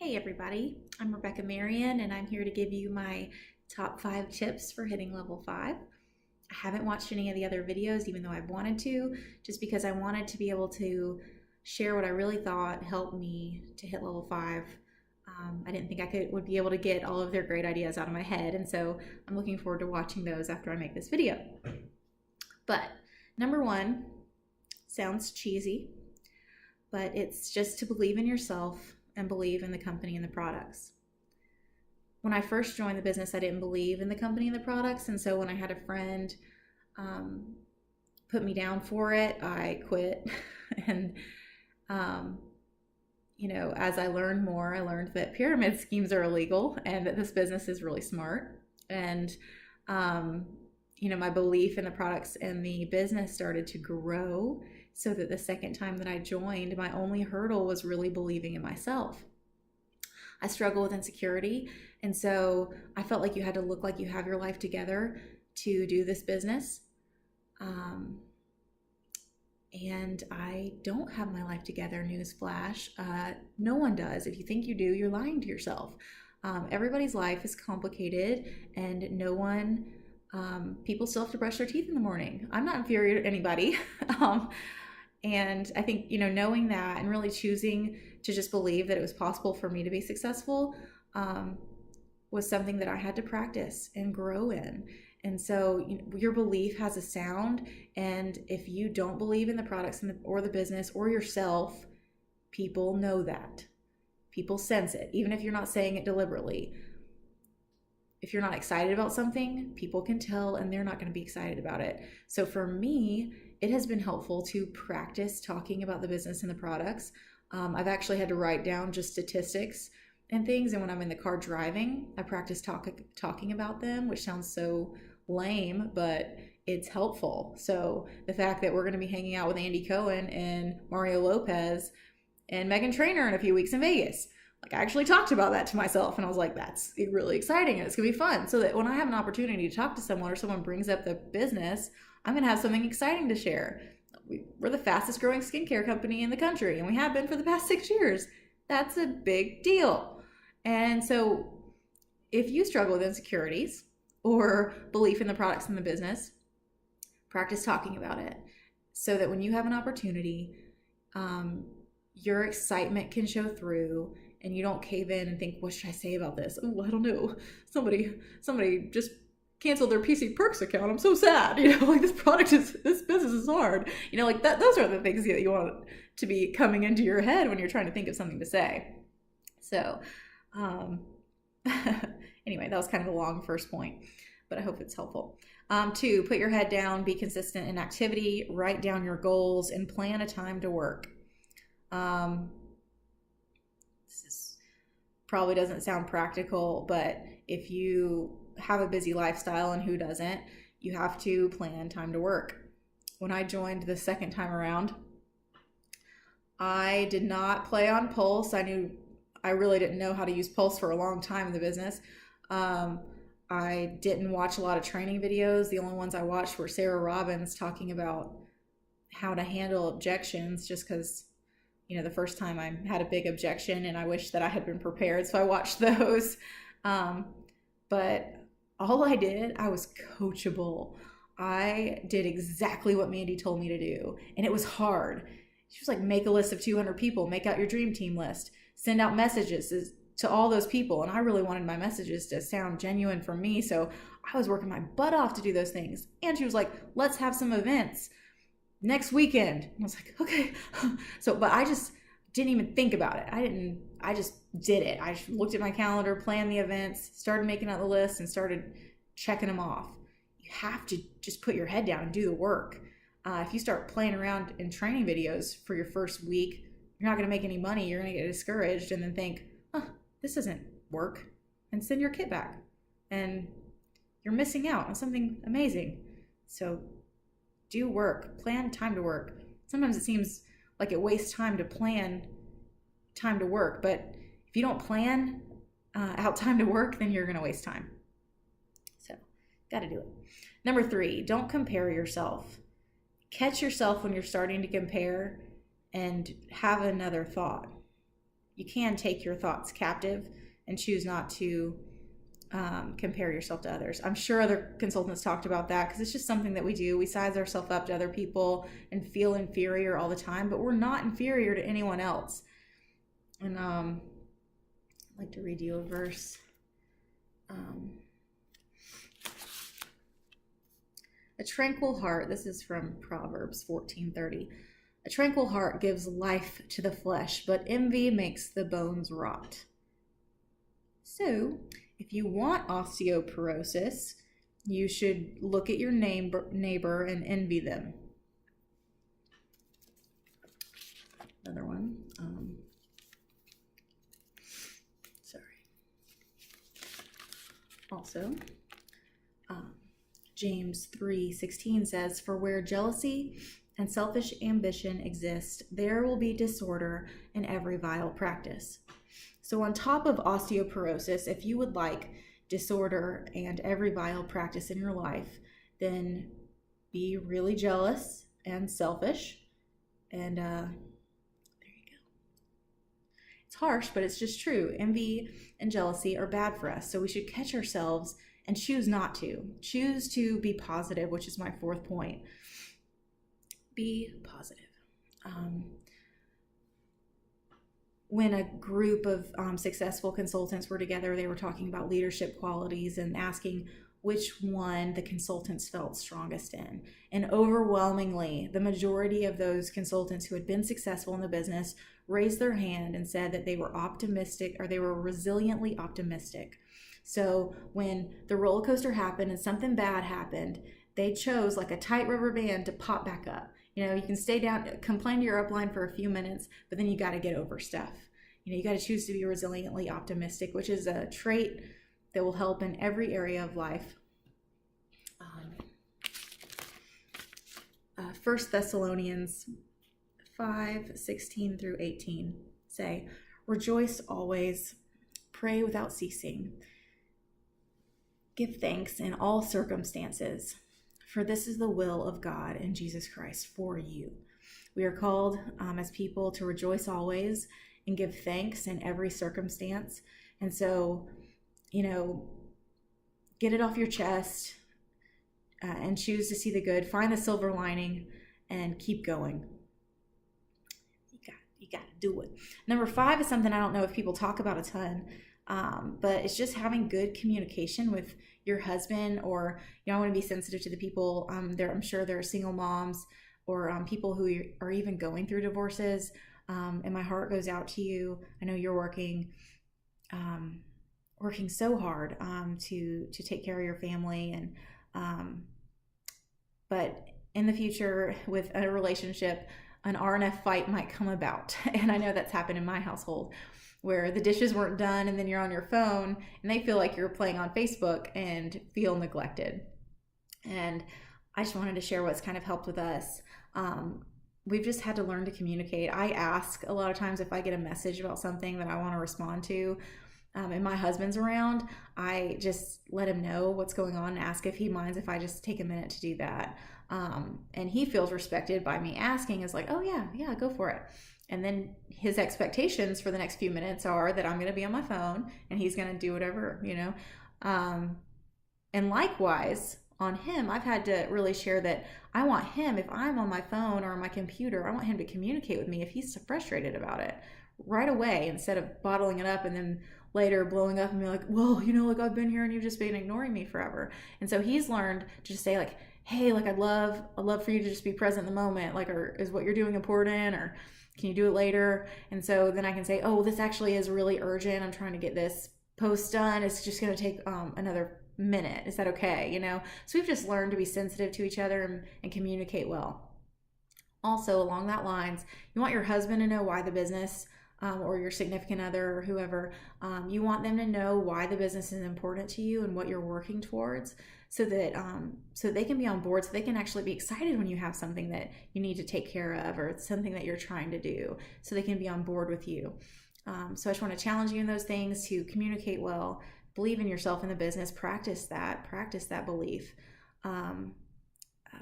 Hey everybody, I'm Rebecca Marion and I'm here to give you my top 5 tips for hitting level 5. I haven't watched any of the other videos even though I've wanted to, just because I wanted to be able to share what I really thought helped me to hit level 5. I didn't think I would be able to get all of their great ideas out of my head, and so I'm looking forward to watching those after I make this video. But number 1 sounds cheesy, but it's just to believe in yourself and believe in the company and the products. When I first joined the business, I didn't believe in the company and the products, and so when I had a friend put me down for it, I quit. And as I learned more, I learned that pyramid schemes are illegal and that this business is really smart. And my belief in the products and the business started to grow, so that the second time that I joined, my only hurdle was really believing in myself. I struggle with insecurity, and so I felt like you had to look like you have your life together to do this business. And I don't have my life together, newsflash. No one does. If you think you do, you're lying to yourself. Everybody's life is complicated, and people still have to brush their teeth in the morning. I'm not inferior to anybody. And I think, knowing that and really choosing to just believe that it was possible for me to be successful was something that I had to practice and grow in. And so your belief has a sound, and if you don't believe in the products or the business or yourself, people know that. People sense it, even if you're not saying it deliberately. If you're not excited about something, people can tell, and they're not going to be excited about it. So for me, it has been helpful to practice talking about the business and the products. I've actually had to write down just statistics and things, and when I'm in the car driving, I practice talking about them, which sounds so lame, but it's helpful. So the fact that we're going to be hanging out with Andy Cohen and Mario Lopez and Meghan Trainor in a few weeks in Vegas, I actually talked about that to myself, and I was like, that's really exciting and it's gonna be fun. So that when I have an opportunity to talk to someone or someone brings up the business, I'm gonna have something exciting to share. We're the fastest growing skincare company in the country, and we have been for the past 6 years. That's a big deal. And so if you struggle with insecurities or belief in the products in the business, practice talking about it so that when you have an opportunity, your excitement can show through, and you don't cave in and think, what should I say about this? Oh, I don't know. Somebody just canceled their PC Perks account. I'm so sad. This business is hard. Those are the things that you want to be coming into your head when you're trying to think of something to say. So, anyway, that was kind of a long first point, but I hope it's helpful. 2, put your head down, be consistent in activity, write down your goals, and plan a time to work. This probably doesn't sound practical, but if you have a busy lifestyle, and who doesn't, you have to plan time to work. When I joined the second time around, I did not play on Pulse. I really didn't know how to use Pulse for a long time in the business. I didn't watch a lot of training videos. The only ones I watched were Sarah Robbins talking about how to handle objections, just because the first time I had a big objection and I wish that I had been prepared, so I watched those. But all I did, I was coachable. I did exactly what Mandy told me to do, and it was hard. She was like, make a list of 200 people, make out your dream team list, send out messages to all those people. And I really wanted my messages to sound genuine for me, so I was working my butt off to do those things. And she was like, let's have some events next weekend. And I was like, okay. But I just didn't even think about it. I just did it. I looked at my calendar, planned the events, started making out the list, and started checking them off. You have to just put your head down and do the work. If you start playing around in training videos for your first week, you're not going to make any money. You're going to get discouraged and then think, this doesn't work, and send your kit back. And you're missing out on something amazing. So do work, plan time to work. Sometimes it seems like it wastes time to plan time to work, but if you don't plan out time to work, then you're going to waste time. So, got to do it. Number 3, don't compare yourself. Catch yourself when you're starting to compare and have another thought. you can take your thoughts captive and choose not to compare yourself to others. I'm sure other consultants talked about that because it's just something that we do. We size ourselves up to other people and feel inferior all the time, but we're not inferior to anyone else. And I'd like to read you a verse. A tranquil heart, this is from Proverbs 14:30. A tranquil heart gives life to the flesh, but envy makes the bones rot. So, if you want osteoporosis, you should look at your neighbor and envy them. Another one. Also, James 3:16 says, "For where jealousy and selfish ambition exist, there will be disorder in every vile practice." So on top of osteoporosis, if you would like disorder and every vile practice in your life, then be really jealous and selfish. And there you go. It's harsh, but it's just true. Envy and jealousy are bad for us. So we should catch ourselves and choose not to. Choose to be positive, which is my fourth point. Be positive. When a group of successful consultants were together, they were talking about leadership qualities and asking which one the consultants felt strongest in. And overwhelmingly, the majority of those consultants who had been successful in the business raised their hand and said that they were optimistic, or they were resiliently optimistic. So when the roller coaster happened and something bad happened, they chose like a tight rubber band to pop back up. You know, you can stay down, complain to your upline for a few minutes, but then you got to get over stuff. You know, you got to choose to be resiliently optimistic, which is a trait that will help in every area of life. 1 Thessalonians 5:16 through 18 say, "Rejoice always, pray without ceasing, give thanks in all circumstances, for this is the will of God in Jesus Christ for you." We are called as people to rejoice always and give thanks in every circumstance. And so, you know, get it off your chest and choose to see the good. Find the silver lining and keep going. You got to do it. Number 5 is something I don't know if people talk about a ton, but it's just having good communication with your husband, or, you know, I want to be sensitive to the people I'm sure there are single moms or people who are even going through divorces, and my heart goes out to you. I know you're working so hard to take care of your family, and but in the future with a relationship, an RNF fight might come about. And I know that's happened in my household, where the dishes weren't done and then you're on your phone and they feel like you're playing on Facebook and feel neglected. And I just wanted to share what's kind of helped with us. We've just had to learn to communicate. I ask a lot of times if I get a message about something that I want to respond to, and my husband's around, I just let him know what's going on and ask if he minds if I just take a minute to do that. And he feels respected by me asking, is like, oh yeah, go for it. And then his expectations for the next few minutes are that I'm going to be on my phone and he's going to do whatever, you know. And likewise, on him, I've had to really share that I want him, if I'm on my phone or on my computer, I want him to communicate with me if he's frustrated about it right away, instead of bottling it up and then later blowing up and be like, well, you know, like, I've been here and you've just been ignoring me forever. And so he's learned to just say like, hey, like, I'd love for you to just be present in the moment. Like, or is what you're doing important, or can you do it later? And so then I can say, oh, well, this actually is really urgent. I'm trying to get this post done. It's just going to take another minute. Is that okay? You know? So we've just learned to be sensitive to each other and communicate well. Also, along that lines, you want your husband to know why the business, or your significant other or whoever, you want them to know why the business is important to you and what you're working towards, so that so they can be on board, so they can actually be excited when you have something that you need to take care of, or it's something that you're trying to do, so they can be on board with you. So I just want to challenge you in those things, to communicate well, believe in yourself in the business, practice that belief.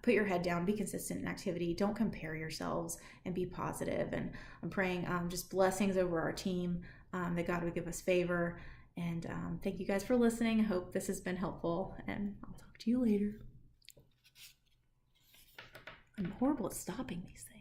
put your head down, be consistent in activity, don't compare yourselves, and be positive. And I'm praying just blessings over our team, that God would give us favor. And thank you guys for listening. I hope this has been helpful, and I'll talk to you later. I'm horrible at stopping these things.